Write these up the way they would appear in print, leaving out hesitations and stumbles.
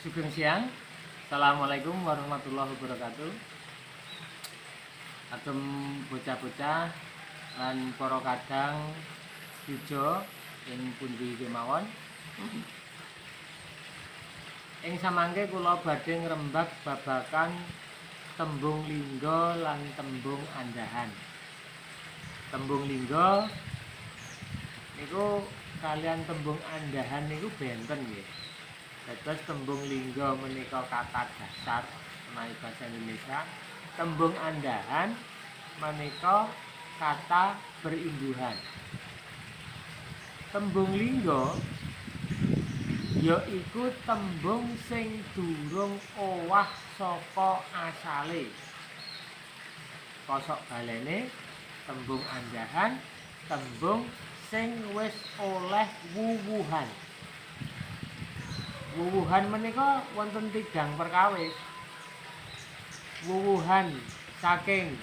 Sugeng siang. Assalamualaikum warahmatullahi wabarakatuh. Agem bocah-bocah lan para kadang yuja ing pundi kemawon. Ing samangke kula badhe ngrembak babagan tembung lingga lan tembung andahan. Tembung lingga niku kalian tembung andahan niku benten nggih. Dados tembung lingga menika kata dasar menawi basa Indonesia. Tembung andahan menika kata berimbuhan. Tembung lingga yaiku tembung sing durung owah saka asale. Kosok balene tembung andahan tembung sing wis oleh wuwuhan. Wuwuhan menika wonten tigang perkawis. Wuwuhan saking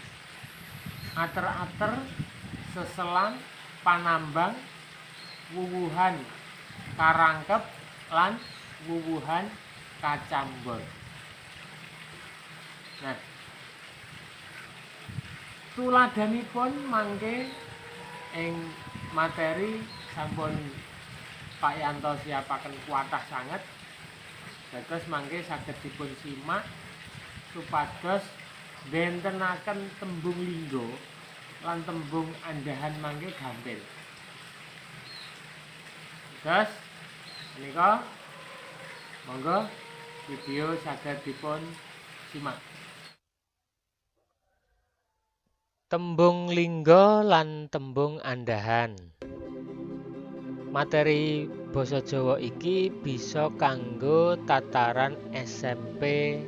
ater-ater, seselang, panambang, wuwuhan karangkep lan wuwuhan kacambor. Nah, tuladanipun mangke ing materi sampun Pak Yanto siapaken kuatah sanget. Dados mangke saged dipun simak supados bentenaken tembung lingga lan tembung andahan mangke gampil. Terus menika monggo video saged dipun simak. Tembung lingga lan tembung andahan. Materi basa Jawa iki bisa kanggo tataran SMP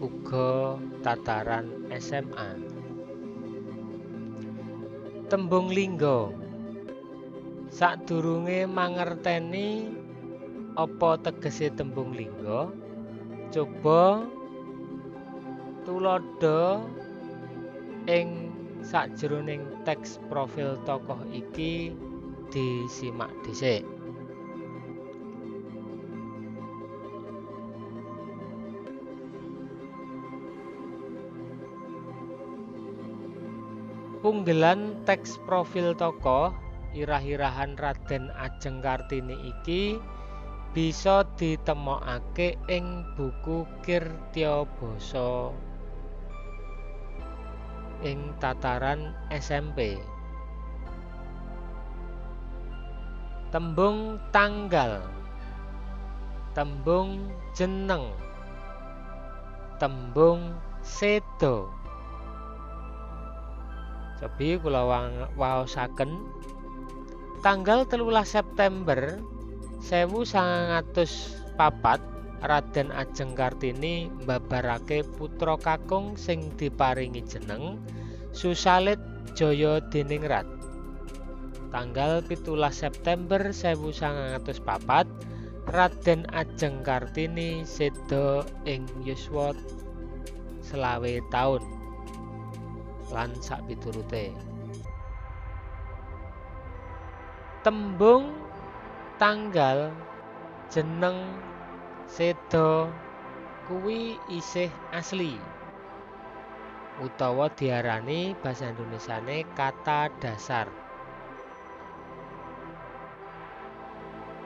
uga tataran SMA. Tembung lingga. Sadurunge mangerteni apa tegese tembung lingga, coba tuladha ing sajroning teks profil tokoh iki disimak dhisik. Punggelan teks profil tokoh irah-irahan Raden Ajeng Kartini iki bisa ditemokake ing buku Kirtya Basa ing tataran SMP. Tembung tanggal, tembung jeneng, tembung seda. Cobi kula waosaken tanggal 13 September 1904 Raden Ajeng Kartini mbabarake putra kakung sing diparingi jeneng Susalit Jayadiningrat. Tanggal 17 September 1904 Raden Ajeng Kartini seda ing yuswa 20 taun lan sakpiturute. Tembung tanggal, jeneng, seda kuwi isih asli utawa diarani basa Indonesiane kata dasar.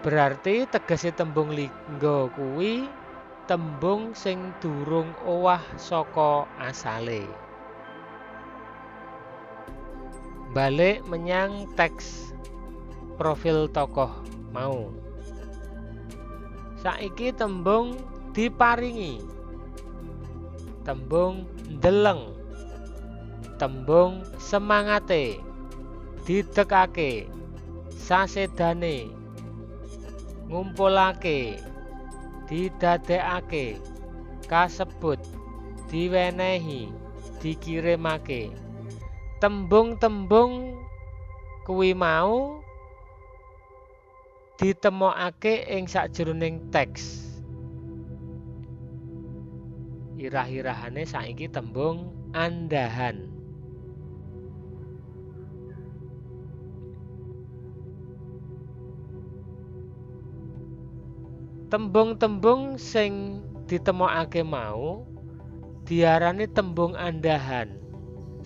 Berarti tegese tembung lingga kuwi tembung sing durung owah saka asale. Balik menyang teks profil tokoh mau. Saiki tembung diparingi, tembung ndeleng, tembung semangate, didekake, sasedane, ngumpulake, didadekake, kasebut, diwenehi, dikirimake. Tembung-tembung kuwi mau ditemokake ing sajroning teks. Irah-irahane saiki tembung andahan. Tembung-tembung sing ditemokake mau diarani tembung andhahan.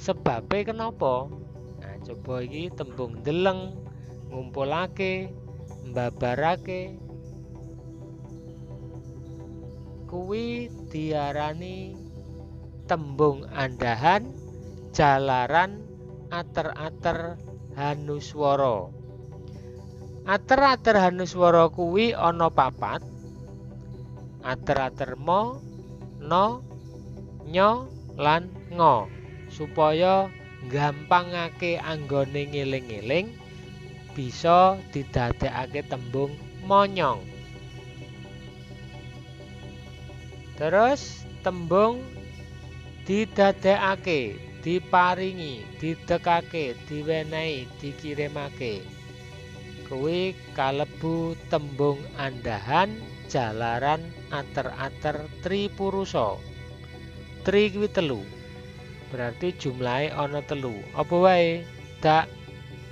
Sebabe kenapa? Nah, coba iki tembung deleng, ngumpulake, mbabarake. Kuwi diarani tembung andhahan jalaran ater-ater hanuswara. Ater-ater hanuswara kuwi ana 4. Ater-ater mo, no, nyo, lan ngo. Supaya gampangake anggone ngeling-eling bisa didadekake tembung monyong. Terus tembung didadekake, diparingi, didekake, diwenehi, dikirimake. Kuwi kalebu tembung andhahan jalaran ater-ater tripurusa. Tri kuwi 3. Berarti jumlahe ana 3. Apa wae? Dak,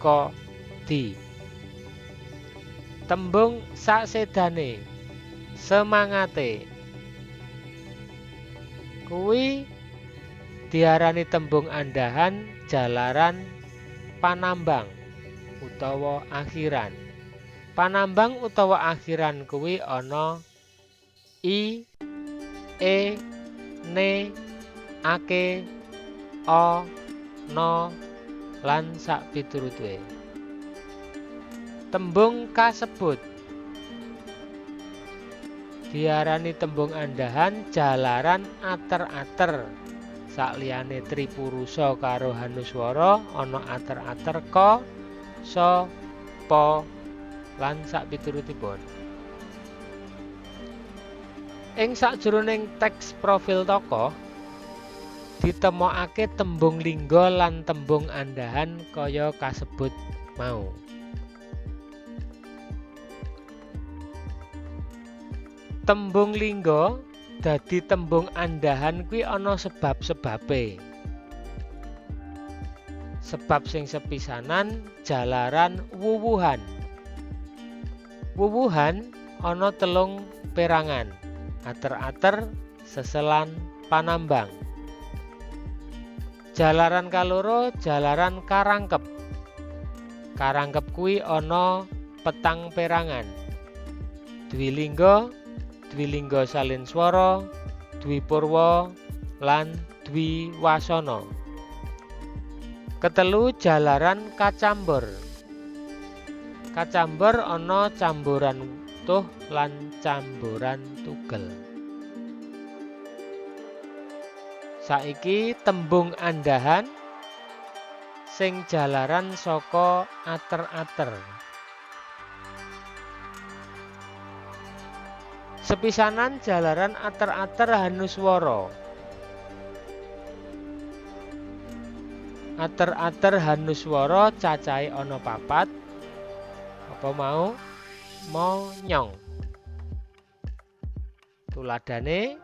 ko, di. Tembung sasedane, semangate. Kuwi diarani tembung andhahan jalaran panambang utawa akhiran. Panambang utawa akhiran kuwi ana i, e, ne, ake, o, no, lan sak piturute. Tembung kasebut diarani tembung andhahan jalaran ater-ater. Sakliyane tripurusa karo hanuswara ana ater-ater ko, so, po, lan sak piturutipun. Ing sakjroning teks profil tokoh ditemokake tembung lingga lan tembung andhahan kaya kasebut mau. Tembung lingga dadi tembung andhahan kuwi ana sebab-sebabe. Sebab sing sepisanan jalaran wuwuhan. Wuwuhan ana 3 perangan, ater-ater, seselan, panambang. Jalaran kaloro jalaran karangkep. Karangkep kuwi ana 4 perangan. Dwilingga, dwilingga salin swara, dwipurwa, lan dwiwasana. Ketelu jalaran kacambur. Kacambur ana camburan tuh lan camburan tugel. Saiki tembung andhahan sing jalaran saka ater-ater. Sepisanan jalaran ater-ater hanuswara. Ater-ater hanuswara cacahe ana 4. Apa mau? Monyong. Tuladhane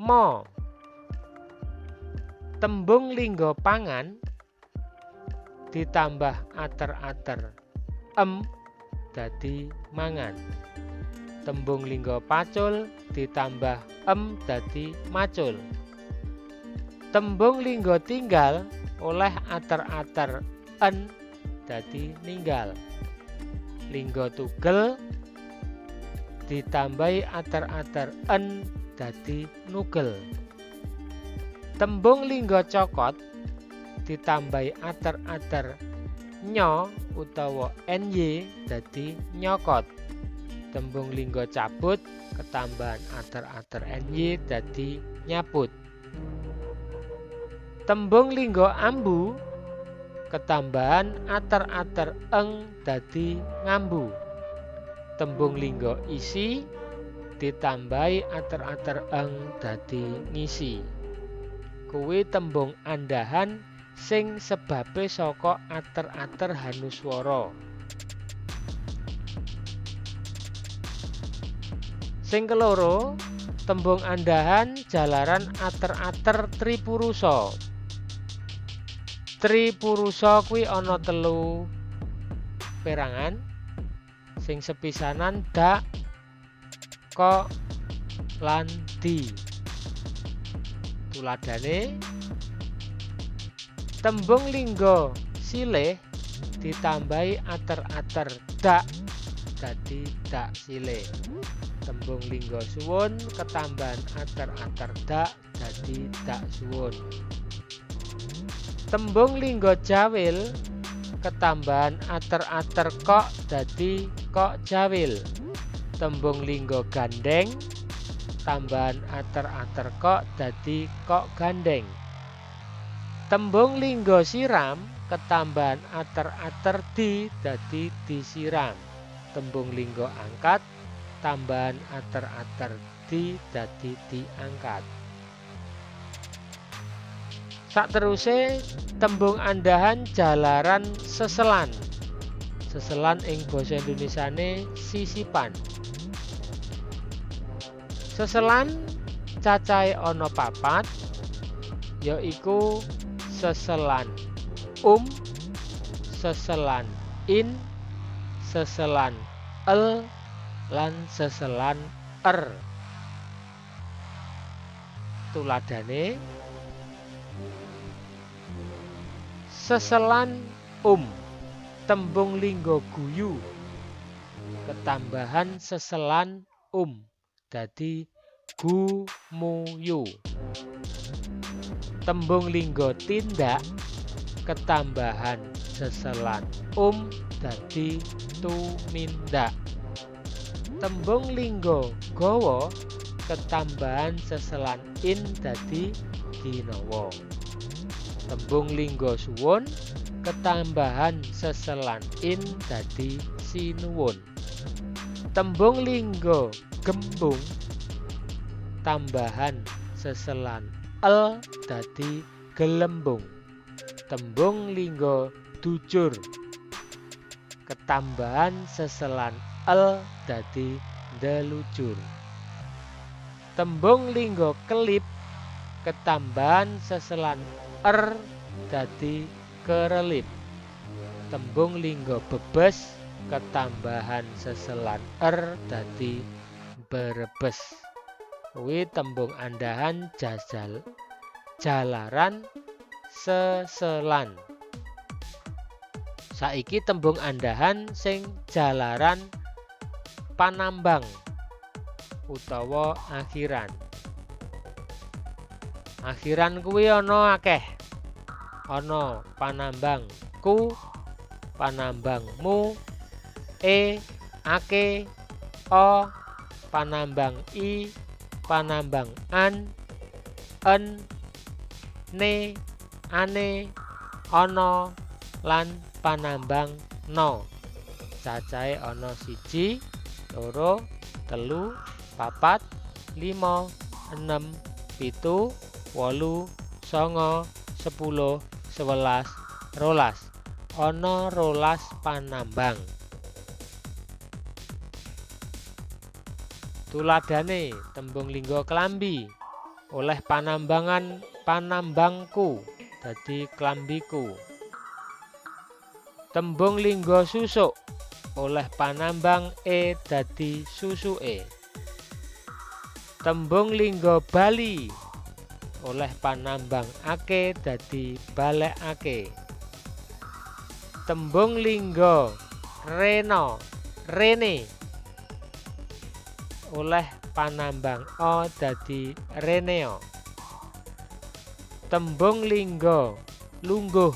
mo. Tembung lingga pangan ditambah ater-ater dadi mangan. Tembung lingga pacul ditambah dadi macul. Tembung lingga tinggal oleh ater-ater en dadi ninggal. Lingga tugel ditambahi ater-ater en dadi nugel. Tembung lingga cokot ditambahi ater-ater nyo utawa ny dadi nyokot. Tembung lingga cabut ketambahan ater-ater ny dadi nyaput. Tembung lingga ambu ketambahan ater-ater eng dadi ngambu. Tembung lingga isi ditambahi ater-ater eng dadi ngisi. Kuwi tembung andhahan sing sebabe saka ater-ater hanuswara. Sing keloro, tembung andhahan jalaran ater-ater tripurusa. Tripurusa kuwi ana 3 perangan. Sing sepisanan dak, kok, lan di. Tuladhane tembung lingga silih ditambahi ater-ater dak dadi dak silih. Tembung lingga suwun ketambahan ater-ater dak dadi dak suwun. Tembung lingga jawil ketambahan ater-ater kok dadi kok jawil. Tembung lingga gandeng tambahan ater-ater kok dadi kok gandeng. Tembung lingga siram ketambahan ater-ater di dadi disiram. Tembung lingga angkat tambahan ater-ater di dadi diangkat. Sakteruse tembung andahan jalaran seselan. Seselan ing basa Indonesiane sisipan. Seselan cacahe ana 4, yaiku seselan seselan in, seselan el, lan seselan er. Tuladhane seselan tembung lingga guyu ketambahan seselan dadi gumuyu. Tembung lingga tindak ketambahan seselan dadi tumindak. Tembung lingga gawa ketambahan seselan in dadi ginawa. Tembung lingga suwun ketambahan seselan in dadi sinuwun. Tembung lingga gembung tambahan seselan el dadi gelembung. Tembung lingga dujur ketambahan seselan el dadi delujur. Tembung lingga kelip ketambahan seselan dadi kerelip. Tembung lingga bebes ketambahan seselan dadi berebes. Kuwi tembung andahan jalaran seselan. Saiki tembung andahan sing jalaran panambang utawa akhiran. Akhiran kuwi ana akeh. Ana panambang ku, panambang mu, ake, o, panambang i, panambang an, en, ne, ane, ono, lan panambang no. Cacahe ana 1, 2, 3, 4, 5, 6, 7, 8, 9, 10, 11, 12. Ana 12 panambang. Tuladhane tembung lingga klambi oleh panambangan panambangku dadi klambiku. Tembung lingga susuk oleh panambang dadi susuke. Tembung lingga bali oleh panambang ake dadi balekake. Tembung lingga rene oleh panambang o dadi reneo. Tembung lingga lungguh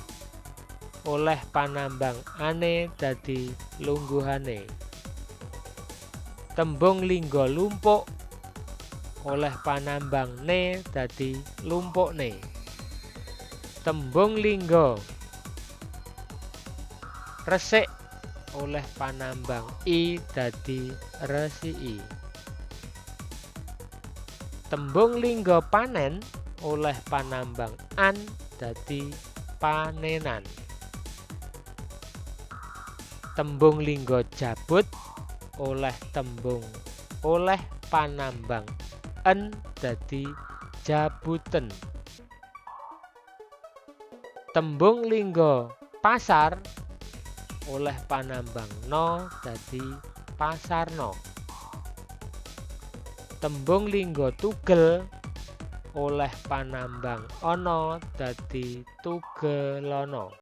oleh panambang ane dadi lungguhane. Tembung lingga lumpuk oleh panambang ne dadi lumpukne. Tembung lingga resik oleh panambang i dadi resiki. Tembung lingga panen oleh panambang an dadi panenan. Tembung lingga jabut oleh panambang en dadi jabuten. Tembung lingga pasar oleh panambang no dadi pasarna. Tembung lingga tugel oleh panambang ana dadi tugelana.